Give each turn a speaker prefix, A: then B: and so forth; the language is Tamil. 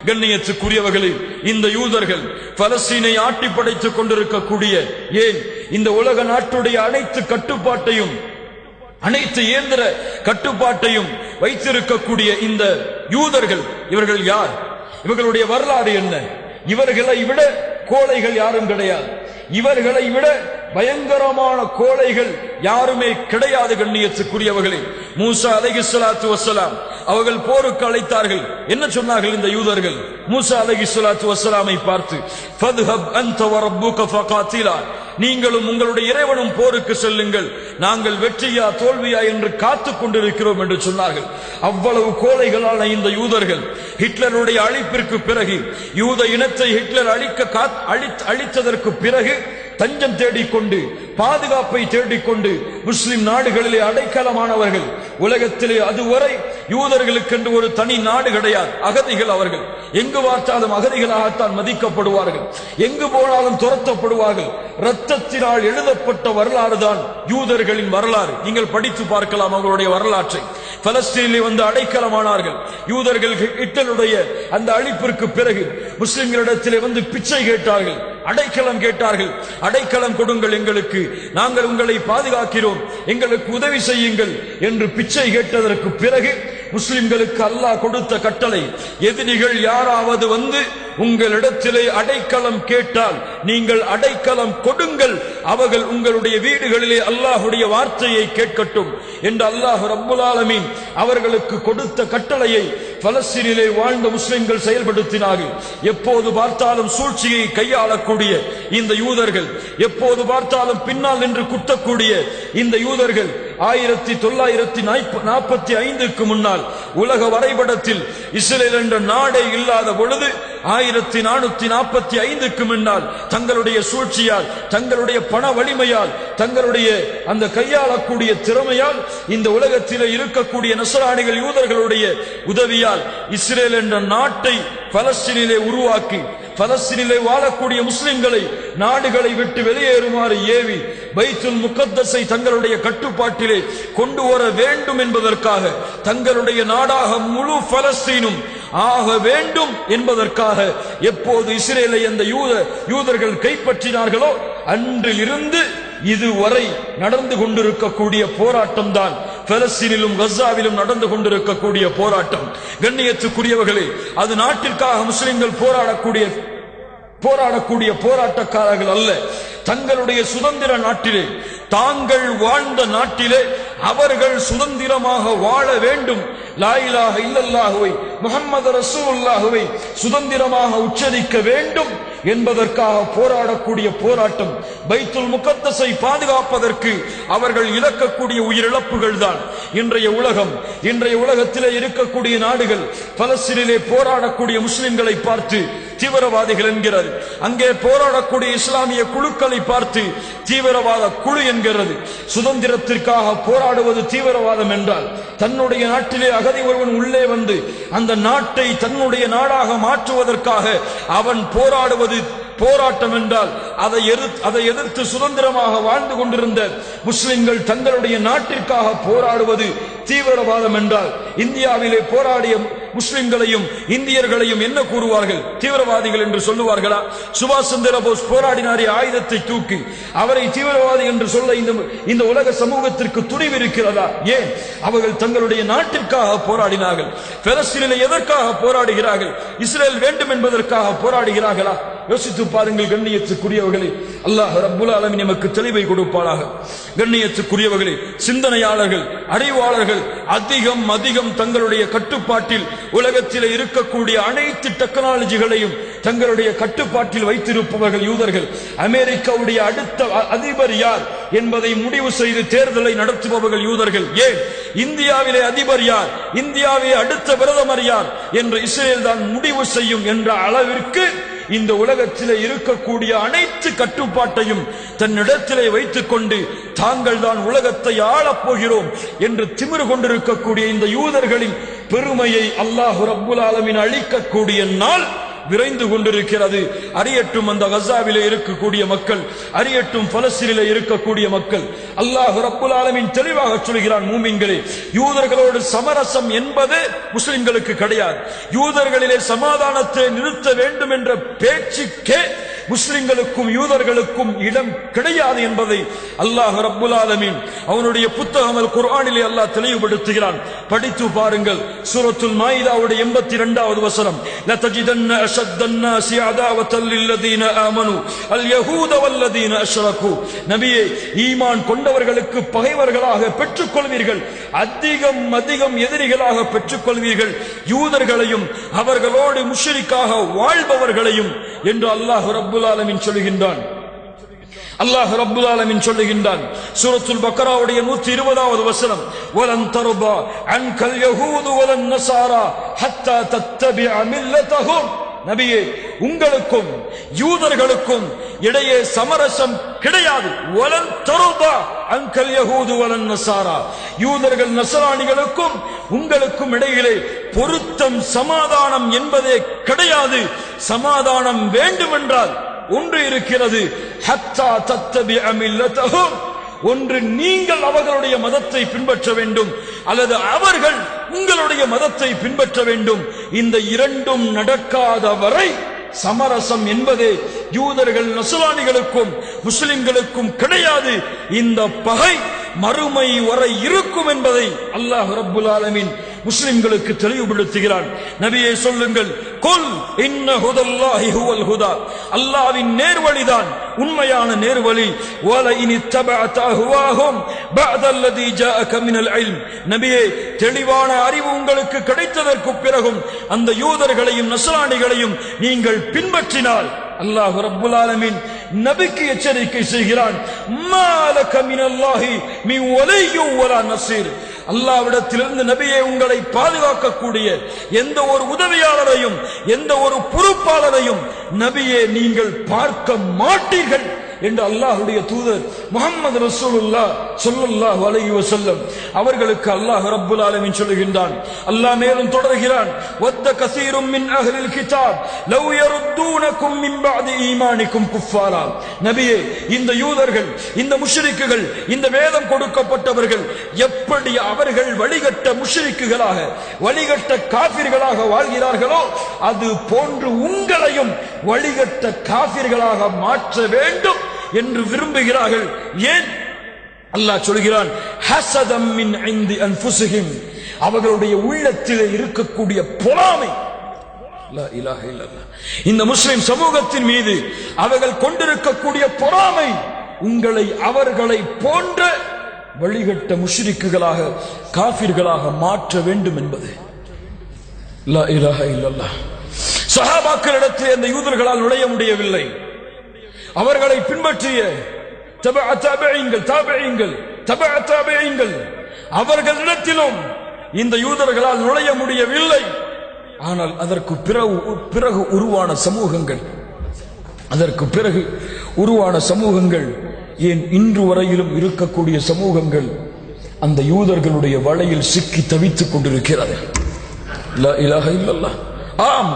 A: கண்ணியத்துக்குரியவர்களே, இந்த யூதர்கள் பலஸ்தீனை ஆட்டி படைத்துக் கொண்டிருக்கக்கூடிய, ஏன் இந்த உலக நாட்டுடைய அனைத்து கட்டுப்பாட்டையும், அனைத்து இயந்திர கட்டுப்பாட்டையும் வைத்திருக்கக்கூடிய இந்த யூதர்கள், இவர்கள் யார்? இவர்களுடைய வரலாறு என்ன? இவர்களை விட கோழைகள் யாரும் கிடையாது. இவர்களை விட பயங்கரமான கோழைகள் யாருமே கிடையாது. கண்ணியத்துக்குரியவர்களே, மூசா அலைஹிஸ்ஸலாத்து வஸ்ஸலாம் அவர்கள் போருக்கு அழைத்தார்கள். என்ன சொன்னார்கள் இந்த யூதர்கள்? மூசா அலைஹிஸ்ஸலாத்து வஸ்ஸலாமை பார்த்து, ஃபத்ஹப் அன்த வ ரப்புக ஃபகாத்திலா, நீங்களும் உங்களுடைய இறைவனும் போருக்கு செல்லுங்கள், நாங்கள் வெற்றியா தோல்வியா என்று காத்துக் கொண்டிருக்கிறோம் என்று சொன்னார்கள். அவ்வளவு கோழைகளான இந்த யூதர்கள் ஹிட்லருடைய அழிப்பிற்கு பிறகு, யூத இனத்தை ஹிட்லர் அழித்ததற்கு பிறகு தஞ்சம் தேடிக்கொண்டு, பாதுகாப்பை தேடிக்கொண்டு முஸ்லிம் நாடுகளிலே அடைக்கலமானவர்கள். உலகத்திலே அதுவரை யூதர்களுக்கென்று ஒரு தனி நாடு கிடையாது. அகதிகள் அவர்கள். எங்கு பார்த்தாலும் அகதிகளாகத்தான் மதிக்கப்படுவார்கள். எங்கு போனாலும் துரத்தப்படுவார்கள். இரத்தத்தினால் எழுதப்பட்ட வரலாறு தான் யூதர்களின் வரலாறு. நீங்கள் படித்து பார்க்கலாம் அவர்களுடைய வரலாற்றை. பலஸ்தீனிலே வந்து அடைக்கலமானார்கள் யூதர்கள். ஹிட்லருடைய அந்த அழிப்பிற்கு பிறகு முஸ்லிம்களிடத்திலே வந்து பிச்சை கேட்டார்கள், அடைக்கலம் கேட்டார்கள். அடைக்கலம் கொடுங்கள் எங்களுக்கு, நாங்கள் உங்களை பாதுகாக்கிறோம், எங்களுக்கு உதவி செய்யுங்கள் என்று பிச்சை கேட்டதற்கு பிறகு முஸ்லிம்களுக்கு அல்லாஹ் கொடுத்த கட்டளை, எதிரிகள் யாராவது வந்து உங்களிடத்திலே அடைக்கலம் கேட்டால் நீங்கள் அடைக்கலம் கொடுங்கள், அவர்கள் உங்களுடைய வீடுகளிலே அல்லாஹுடைய வார்த்தையை கேட்கட்டும் என்று அல்லாஹ் ரப்புல் ஆலமீன் அவர்களுக்கு கொடுத்த கட்டளையை பலஸ்தீனிலே வாழ்ந்த முஸ்லிம்கள் செயல்படுத்தினார்கள். எப்போது பார்த்தாலும் சூழ்ச்சியை கையாளக்கூடிய இந்த யூதர்கள், எப்போது பார்த்தாலும் பின்னால் நின்று குட்டக்கூடிய இந்த யூதர்கள் 1945க்கு முன்னால் உலக வரைபடத்தில் இஸ்ரேல் என்ற நாடே இல்லாத பொழுது 1445க்கு முன்னால் தங்களுடைய சூழ்ச்சியால், தங்களுடைய பண வலிமையால், தங்களுடைய அந்த கையாளக்கூடிய திறமையால் இந்த உலகத்திலே இருக்கக்கூடிய நஸ்ரானிகள் யூதர்களுடைய உதவியால் இஸ்ரேல் என்ற நாட்டை பலஸ்தீனிலே உருவாக்கி, பலஸ்தீனிலே வாழக்கூடிய முஸ்லிம்களை நாடுகளை விட்டு வெளியேறுமாறு ஏவி பைத்துல் முகத்தஸை தங்களுடைய கட்டுப்பாட்டிலே கொண்டு வர வேண்டும் என்பதற்காக, தங்களுடைய நாடாக முழு பலஸ்தீனும் ஆக வேண்டும் என்பதற்காக எப்போது இஸ்ரேலை அந்த யூதர்கள் கைப்பற்றினார்களோ அன்றிலிருந்து இதுவரை நடந்து கொண்டிருக்கக்கூடிய போராட்டம் தான் பலஸ்தீனிலும் கஸாவிலும் நடந்து கொண்டிருக்கக்கூடிய போராட்டம். கண்ணியத்துக்குரியவர்களே, அது நாட்டிற்காக முஸ்லிம்கள் போராடக்கூடிய போராட்டக்காரர்கள் அல்ல. தங்களுடைய சுதந்திர நாட்டிலே, தாங்கள் வாழ்ந்த நாட்டிலே அவர்கள் சுதந்திரமாக வாழ வேண்டும், லா இலாஹ இல்லல்லாஹுவை முஹம்மது ரசூலுல்லாஹுவை சுதந்திரமாக உச்சரிக்க வேண்டும் என்பதற்காக போராடக்கூடிய போராட்டம். பைத்துல் முகத்தஸை பாதுகாப்பதற்கு அவர்கள் இழக்கக்கூடிய உயிரிழப்புகள் தான் இன்றைய உலகம். இன்றைய உலகத்திலே இருக்கக்கூடிய நாடுகள் பலஸ்தீனிலே போராடக்கூடிய முஸ்லிம்களை பார்த்து தீவிரவாதிகள் என்கிறது, அங்கே போராடக்கூடிய இஸ்லாமிய குழுக்களை பார்த்து தீவிரவாத குழு என்கிறது. சுதந்திரத்திற்காக போராடுவது தீவிரவாதம் என்றால், தன்னுடைய நாட்டிலே அகதி ஒருவன் உள்ளே வந்து அந்த நாட்டை தன்னுடைய நாடாக மாற்றுவதற்காக அவன் போராடுவது போராட்டம் என்றால், அதை எதிர்த்து சுதந்திரமாக வாழ்ந்து கொண்டிருந்த முஸ்லிம்கள் தங்களுடைய நாட்டிற்காக போராடுவது தீவிரவாதம் என்றால், இந்தியாவிலே போராடிய முஸ்லிம்களையும் இந்தியர்களையும் என்ன கூறுவார்கள்? தீவிரவாதிகள் என்று சொல்லுவார்களா? சுபாஷ் சந்திர போஸ் போராடினாரே ஆயுதத்தை தூக்கி, அவரை தீவிரவாதி என்று சொல்ல இந்த உலக சமூகத்திற்கு துணிவு இருக்கிறதா? ஏன்? அவர்கள் தங்களுடைய நாட்டிற்காக போராடினார்கள். பலஸ்தீனிலே எதற்காக போராடுகிறார்கள்? இஸ்ரேல் வேண்டும் என்பதற்காக போராடுகிறார்களா? யோசித்து பாருங்கள். கண்ணியத்துக்குரியவர்களே, அல்லாஹ் ரப்புல் ஆலமீன் நமக்கு தெளிவை கொடுப்பானாக. கண்ணியத்துக்குரியவர்களே, சிந்தனையாளர்கள், அறிவாளர்கள் அதிகம் தங்களுடைய கட்டுப்பாட்டில் உலகத்தில் இருக்கக்கூடிய அனைத்து டெக்னாலஜிகளையும் தங்களுடைய கட்டுப்பாட்டில் வைத்திருப்பவர்கள் யூதர்கள். அமெரிக்காவுடைய அடுத்த அதிபர் யார் என்பதை முடிவு செய்து தேர்தலை நடத்துபவர்கள் யூதர்கள். ஏன்? இந்தியாவிலே அதிபர் யார், இந்தியாவை அடுத்த பிரதமர் யார் என்று இஸ்ரேல் தான் முடிவு செய்யும் என்ற அளவிற்கு இந்த உலகத்திலே இருக்கக்கூடிய அனைத்து கட்டுப்பாட்டையும் தன்னிடத்திலே வைத்துக் கொண்டு தாங்கள் தான் உலகத்தை ஆளப் போகிறோம் என்று திமிரு கொண்டிருக்கக்கூடிய இந்த யூதர்களின் பெருமையை அல்லாஹ் ரப்புல் ஆலமீன் அழிக்கக்கூடிய நாள் விரைந்து கொண்டிருக்கிறது. அறியட்டும் அந்த கஸாவிலே இருக்கக்கூடிய மக்கள், அறியட்டும் பலஸ்தீனிலே இருக்கக்கூடிய மக்கள். அல்லாஹ் ரப்புல் ஆலமீன் தெளிவாக சொல்கிறான், மூமின்களே, யூதர்களோடு சமரசம் என்பது முஸ்லிம்களுக்கு கிடையாது. யூதர்களிலே சமாதானத்தை நிறுத்த வேண்டும் என்ற பேச்சுக்கே முஸ்லிம்களுக்கும் யூதர்களுக்கும் இடம் கிடையாது என்பதை அல்லாஹ் ரப்புல் ஆலமீன் அவனுடைய புத்தகம் அல் குர்ஆனிலே அல்லாஹ் தெளிவுபடுத்துகிறான். படித்து பாருங்கள். சூரத்துல் மாயிதாவுடைய 82வது வசனம், லதஜிதன்ன அஷத்தன் நாஸி அதாவத்தல் லில்லதீன ஆமனு அல் யஹூத வல்லதீன அஷ்ரகு. நபியே, ஈமான் கொண்டவர்களுக்கு பகைவர்களாக பெற்றுக்கொள்வீர்கள், அதிகம் எதிரிகளாக பெற்றுக்கொள்வீர்கள், யூதர்களையும் அவர்களோடு முஷ்ரிக்காக வாழ்பவர்களையும் என்று அல்லாஹ் ரப்புல் ஆலமீன் சொல்லுகின்றான். அல்லாஹ் ரப்புல் ஆலமீன் சொல்லுகின்றான் சூரத்துல் பக்ராவுடைய 120வது வசனம், வலன் தர்பா அன்கல் யஹூது வலன் நஸாரா ஹத்தா தத்தபிஅ மில்லதஹும். நபியே, உங்களுக்கும் யூதர்களுக்கும் இடையே சமரசம் கிடையாது. வலன் தர்பா அன்கல் யஹூது வலன் நஸாரா. யூதர்கள் நஸரானிகளுக்கும் உங்களுக்கும் இடையிலே பொருத்தம் சமாதானம் என்பதே கிடையாது. சமாதானம் வேண்டுமென்றால் ஒன்று இருக்கிறது, ஹத்தா தத்தபிஅ மில்லதஹும். ஒன்று நீங்கள் அவர்களுடைய மதத்தை பின்பற்ற வேண்டும், அல்லது அவர்கள் உங்களுடைய மதத்தை பின்பற்ற வேண்டும். இந்த இரண்டும் நடக்காத வரை சமரசம் என்பதே யூதர்கள் நஸ்ரானிகளுக்கும் முஸ்லிம்களுக்கும் கிடையாது. இந்த பகை மறுமை வரை இருக்கும் என்பதை அல்லாஹ் ரப்புல் ஆலமீன் முஸ்லிம்களுக்கு தெளிவுபடுத்துகிறான். நபியே, சொல்லுங்கள், குல் இன்ன ஹுதல்லாஹி ஹுவல் ஹுதா. அல்லாஹ்வின் நேர்வழிதான் உண்மையான நேர்வழி. வல இன் தபஅத ஹுவாஹும் பஅதல்லதி ஜாஅக மினல் இல்ம். நபியே, தெளிவான அறிவு உங்களுக்கு கிடைத்ததற்கு பிறகும் அந்த யூதர்களையும் நஸ்ரானிகளையும் நீங்கள் பின்பற்றினால் அல்லாஹ் ரப்புல் ஆலமீன் நபிக்கு எச்சரிக்கை செய்கிறான், மாலக மினல்லாஹி மின் வலிய்யு வலா நஸீர். அல்லாஹ்விடத்திலிருந்து நபியே, உங்களை பாதுகாக்கக்கூடிய எந்த ஒரு உதவியாளரையும் எந்த ஒரு பொறுப்பாளரையும் நபியே நீங்கள் பார்க்க மாட்டீர்கள் என்று அல்லாஹ்வுடைய தூதர் முஹம்மது ரசூலுல்லாஹ் ஸல்லல்லாஹு அலைஹி வஸல்லம் அவர்களுக்கு அல்லாஹ் ரப்புல் ஆலமீன் சொல்லுகின்றான். அல்லாஹ் மேலும் தொடர்கிறான், வத்த கஸீரும் மின் அஹ்லில் கிதாப் லவ் யருத்தூனகும் மின் பஅதி ஈமானிக்கும் குஃபாரா. நபியே, இந்த யூதர்கள், இந்த முஷ்ரிக்குகள், இந்த வேதம் கொடுக்கப்பட்டவர்கள் எப்படி அவர்கள் வழிகட்ட முஷ்ரிக்குகளாக, வழிகட்ட காஃபிர்களாக வாழ்கிறார்களோ அது போன்று உங்களையும் வழிகட்ட காஃபிர்களாக மாற்ற வேண்டும் என்று விரும்புகிறார்கள். ஏன்? அல்லாஹ் சொல்கிறான், ஹஸதம் மின் இன்தி அன்ஃபுஸிஹிம். அவர்களுடைய உள்ளத்திலே இருக்கக்கூடிய பொறாமை. லா இலாஹ இல்லல்லாஹ். இந்த முஸ்லிம் சமூகத்தின் மீது அவர்கள் கொண்டிருக்கக்கூடிய பொறாமை உங்களை அவர்களை போன்ற வழிகட்ட முஷ்ரிக்குகளாக காஃபிர்களாக மாற்ற வேண்டும் என்பது. லா இலாஹ இல்லல்லாஹ். சஹாபாக்களிடத்தில் அந்த யூதர்களால் நுழைய முடியவில்லை. அவர்களை பின்பற்றிய அவர்களிடத்திலும் இந்த யூதர்களால் நுழைய முடியவில்லை. ஆனால் அதற்கு பிறகு உருவான சமூகங்கள் ஏன் இன்று வரையிலும் இருக்கக்கூடிய சமூகங்கள் அந்த யூதர்களுடைய வலையில் சிக்கி தவித்துக் கொண்டிருக்கிறது. லா இலாஹ இல்லல்லாஹ். ஆம்,